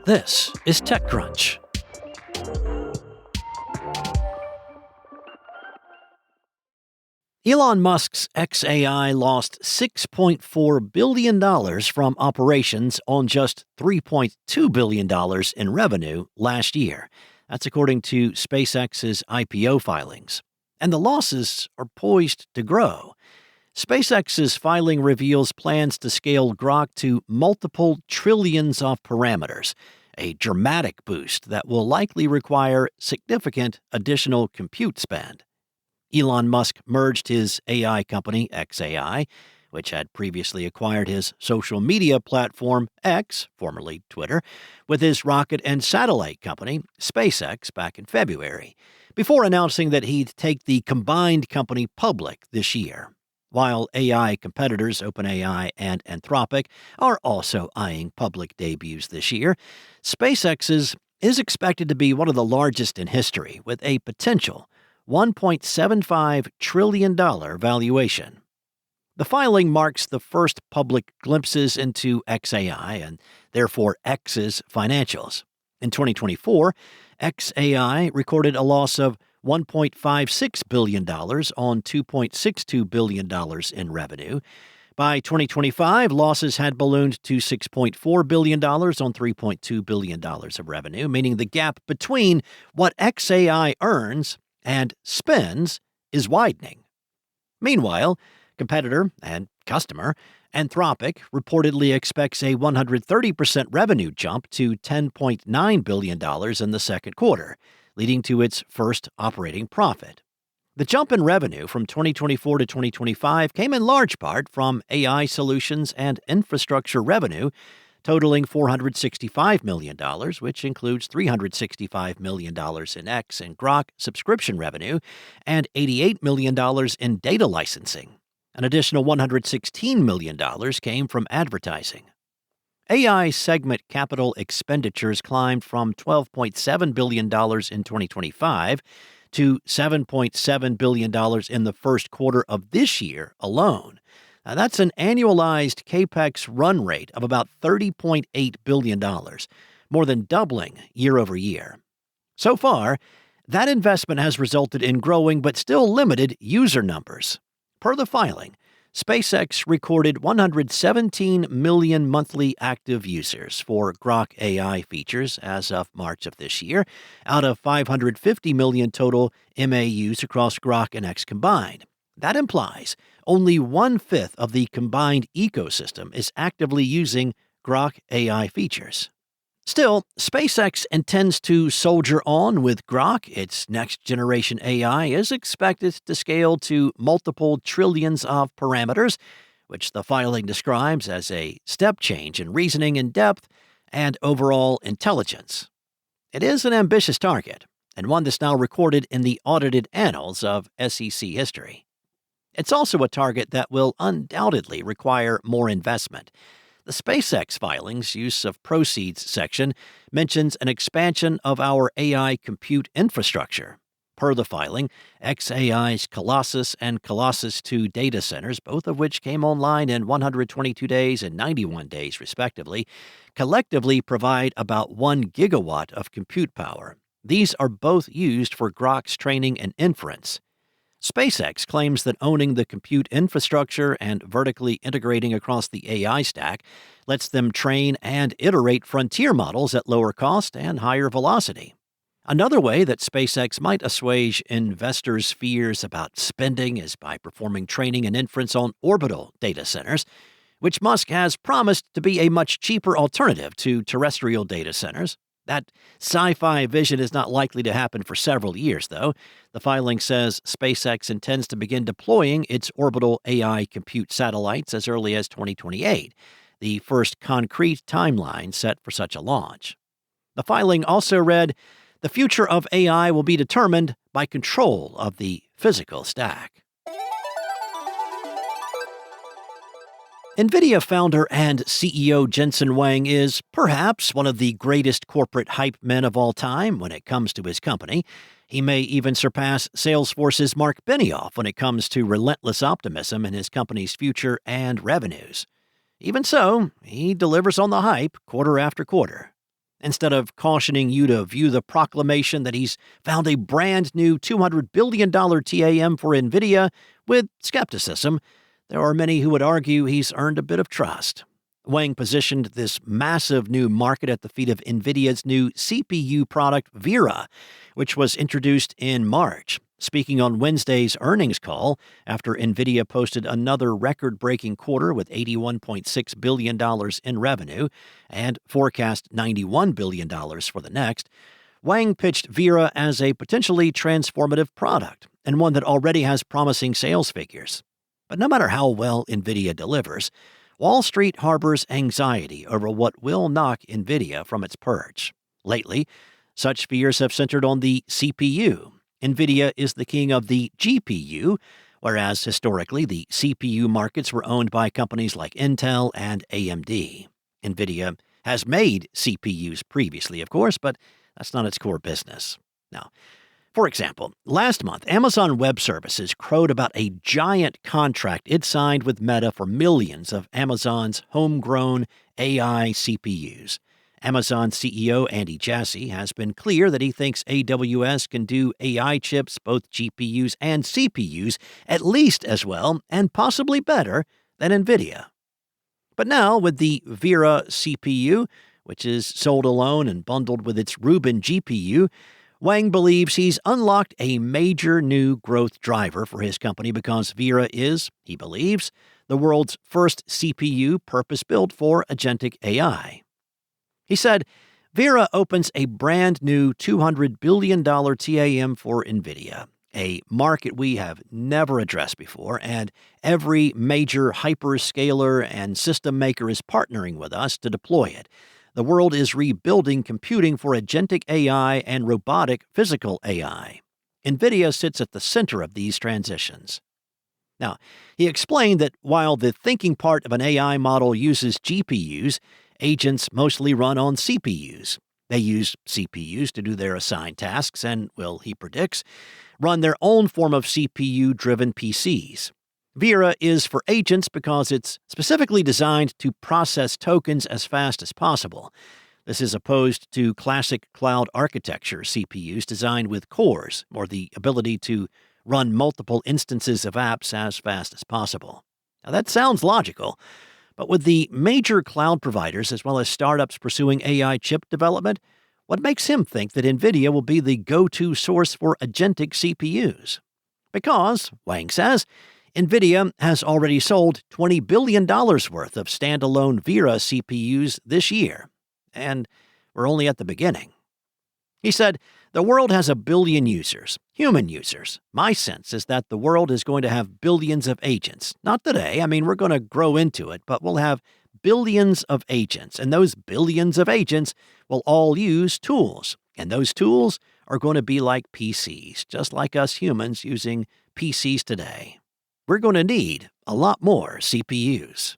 This is TechCrunch. Elon Musk's xAI lost $6.4 billion from operations on just $3.2 billion in revenue last year. That's according to SpaceX's IPO filings. And the losses are poised to grow. SpaceX's filing reveals plans to scale Grok to multiple trillions of parameters, a dramatic boost that will likely require significant additional compute spend. Elon Musk merged his AI company, xAI, which had previously acquired his social media platform, X, formerly Twitter, with his rocket and satellite company, SpaceX, back in February, before announcing that he'd take the combined company public this year. While AI competitors OpenAI and Anthropic are also eyeing public debuts this year, SpaceX's is expected to be one of the largest in history, with a potential $1.75 trillion valuation. The filing marks the first public glimpses into xAI and therefore X's financials. In 2024, xAI recorded a loss of $1.56 billion on $2.62 billion in revenue. By 2025, losses had ballooned to $6.4 billion on $3.2 billion of revenue, meaning the gap between what xAI earns and spends is widening. Meanwhile, competitor and customer Anthropic reportedly expects a 130% revenue jump to $10.9 billion in the second quarter, leading to its first operating profit. The jump in revenue from 2024 to 2025 came in large part from AI solutions and infrastructure revenue, totaling $465 million, which includes $365 million in X and Grok subscription revenue and $88 million in data licensing. An additional $116 million came from advertising. AI segment capital expenditures climbed from $12.7 billion in 2025 to $7.7 billion in the first quarter of this year alone. Now, that's an annualized CapEx run rate of about $30.8 billion, more than doubling year over year. So far, that investment has resulted in growing but still limited user numbers. Per the filing, SpaceX recorded 117 million monthly active users for Grok AI features as of March of this year, out of 550 million total MAUs across Grok and X combined. That implies only 1/5 of the combined ecosystem is actively using Grok AI features. Still, SpaceX intends to soldier on with Grok. Its next-generation AI is expected to scale to multiple trillions of parameters, which the filing describes as a step change in reasoning in depth and overall intelligence. It is an ambitious target, and one that's now recorded in the audited annals of SEC history. It's also a target that will undoubtedly require more investment. The SpaceX filing's use of proceeds section mentions an expansion of our AI compute infrastructure. Per the filing, xAI's Colossus and Colossus II data centers, both of which came online in 122 days and 91 days respectively, collectively provide about 1 gigawatt of compute power. These are both used for Grok's training and inference. SpaceX claims that owning the compute infrastructure and vertically integrating across the AI stack lets them train and iterate frontier models at lower cost and higher velocity. Another way that SpaceX might assuage investors' fears about spending is by performing training and inference on orbital data centers, which Musk has promised to be a much cheaper alternative to terrestrial data centers. That sci-fi vision is not likely to happen for several years, though. The filing says SpaceX intends to begin deploying its orbital AI compute satellites as early as 2028, the first concrete timeline set for such a launch. The filing also read, "The future of AI will be determined by control of the physical stack." Nvidia founder and CEO Jensen Huang is perhaps one of the greatest corporate hype men of all time when it comes to his company. He may even surpass Salesforce's Mark Benioff when it comes to relentless optimism in his company's future and revenues. Even so, he delivers on the hype quarter after quarter. instead of cautioning you to view the proclamation that he's found a brand new $200 billion TAM for Nvidia with skepticism, there are many who would argue he's earned a bit of trust. Huang positioned this massive new market at the feet of Nvidia's new CPU product, Vera, which was introduced in March. Speaking on Wednesday's earnings call, after Nvidia posted another record-breaking quarter with $81.6 billion in revenue and forecast $91 billion for the next, Huang pitched Vera as a potentially transformative product and one that already has promising sales figures. But no matter how well Nvidia delivers, Wall Street harbors anxiety over what will knock Nvidia from its perch. Lately, such fears have centered on the CPU. Nvidia is the king of the GPU, whereas historically the CPU markets were owned by companies like Intel and AMD. Nvidia has made CPUs previously, of course, but that's not its core business. Now, for example, last month, Amazon Web Services crowed about a giant contract it signed with Meta for millions of Amazon's homegrown AI CPUs. Amazon CEO Andy Jassy has been clear that he thinks AWS can do AI chips, both GPUs and CPUs, at least as well and possibly better than Nvidia. But now, with the Vera CPU, which is sold alone and bundled with its Rubin GPU, Huang believes he's unlocked a major new growth driver for his company because Vera is, he believes, the world's first CPU purpose-built for agentic AI. He said, Vera opens a brand new $200 billion TAM for Nvidia, a market we have never addressed before, and every major hyperscaler and system maker is partnering with us to deploy it. The world is rebuilding computing for agentic AI and robotic physical AI. Nvidia sits at the center of these transitions. Now, he explained that while the thinking part of an AI model uses GPUs, agents mostly run on CPUs. They use CPUs to do their assigned tasks and, well, he predicts, run their own form of CPU-driven PCs. Vera is for agents because it's specifically designed to process tokens as fast as possible. This is opposed to classic cloud architecture CPUs designed with cores, or the ability to run multiple instances of apps as fast as possible. Now, that sounds logical, but with the major cloud providers as well as startups pursuing AI chip development, what makes him think that Nvidia will be the go-to source for agentic CPUs? Because, Huang says, Nvidia has already sold $20 billion worth of standalone Vera CPUs this year, and we're only at the beginning. He said, the world has 1 billion users, human users. My sense is that the world is going to have billions of agents. Not today, we're going to grow into it, but we'll have billions of agents, and those billions of agents will all use tools, and those tools are going to be like PCs, just like us humans using PCs today. We're going to need a lot more CPUs.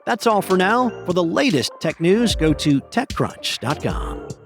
That's all for now. For the latest tech news, go to TechCrunch.com.